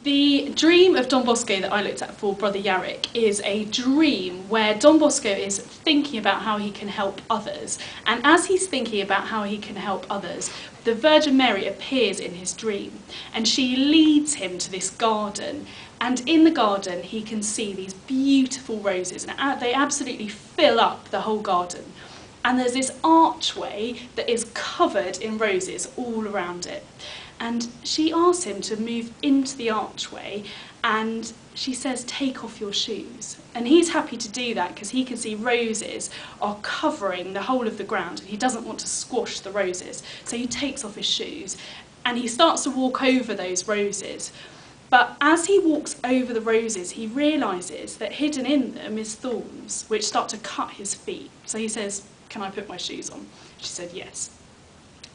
The dream of Don Bosco that I looked at for Brother Yarrick is a dream where Don Bosco is thinking about how he can help others. And as he's thinking about how he can help others, the Virgin Mary appears in his dream and she leads him to this garden. And in the garden he can see these beautiful roses and they absolutely fill up the whole garden. And there's this archway that is covered in roses all around it. And she asks him to move into the archway and she says, take off your shoes. And he's happy to do that because he can see roses are covering the whole of the ground and he doesn't want to squash the roses. So he takes off his shoes and he starts to walk over those roses. But as he walks over the roses, he realises that hidden in them is thorns which start to cut his feet. So he says, can I put my shoes on? She said, yes.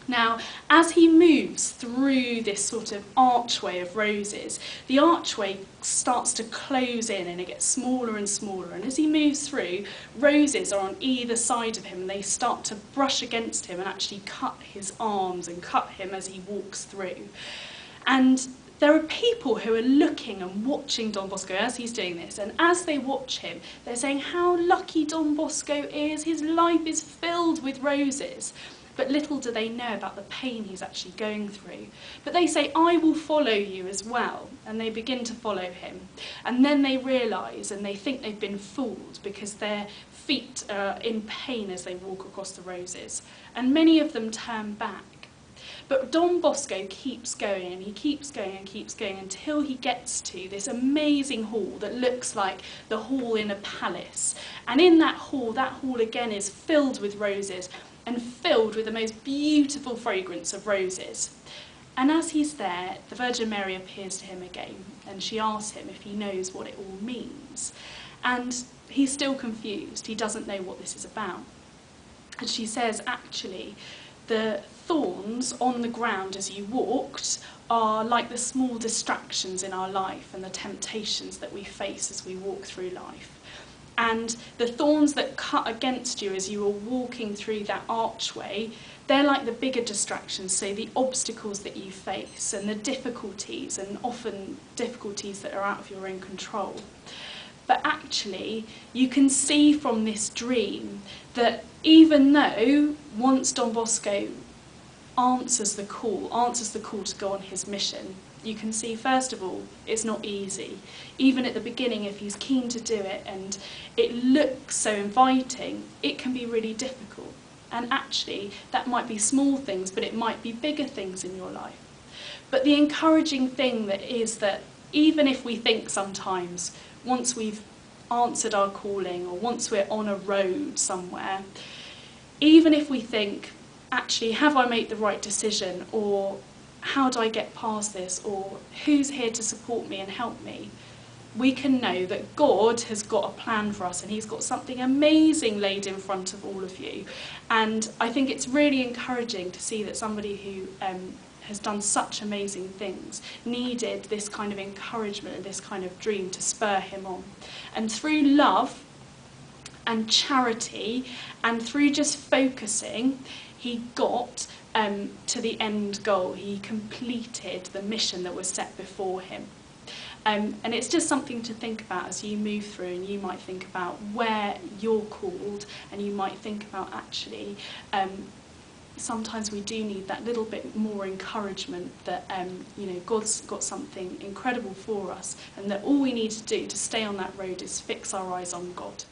Now, as he moves through this sort of archway of roses, the archway starts to close in and it gets smaller and smaller. And as he moves through, roses are on either side of him and they start to brush against him and actually cut his arms and cut him as he walks through. And there are people who are looking and watching Don Bosco as he's doing this, and as they watch him, they're saying how lucky Don Bosco is, his life is filled with roses. But little do they know about the pain he's actually going through. But they say, I will follow you as well. And they begin to follow him. And then they realise and they think they've been fooled because their feet are in pain as they walk across the roses. And many of them turn back. But Don Bosco keeps going and he keeps going and keeps going until he gets to this amazing hall that looks like the hall in a palace. And in that hall again is filled with roses and filled with the most beautiful fragrance of roses. And as he's there, the Virgin Mary appears to him again and she asks him if he knows what it all means. And he's still confused, he doesn't know what this is about. And she says, actually, the thorns on the ground as you walked are like the small distractions in our life and the temptations that we face as we walk through life. And the thorns that cut against you as you were walking through that archway, they're like the bigger distractions, so the obstacles that you face and the difficulties, and often difficulties that are out of your own control. But actually, you can see from this dream that even though once Don Bosco answers the call to go on his mission, you can see, first of all, it's not easy. Even at the beginning, if he's keen to do it and it looks so inviting, it can be really difficult. And actually, that might be small things, but it might be bigger things in your life. But the encouraging thing that is that even if we think sometimes, once we've answered our calling or once we're on a road somewhere, even if we think, actually, have I made the right decision, or how do I get past this, or who's here to support me and help me, we can know that God has got a plan for us and he's got something amazing laid in front of all of you. And I think it's really encouraging to see that somebody who has done such amazing things needed this kind of encouragement and this kind of dream to spur him on. And through love and charity and through just focusing, he got to the end goal. He completed the mission that was set before him. And it's just something to think about as you move through, and you might think about where you're called, and you might think about actually sometimes we do need that little bit more encouragement that God's got something incredible for us, and that all we need to do to stay on that road is fix our eyes on God.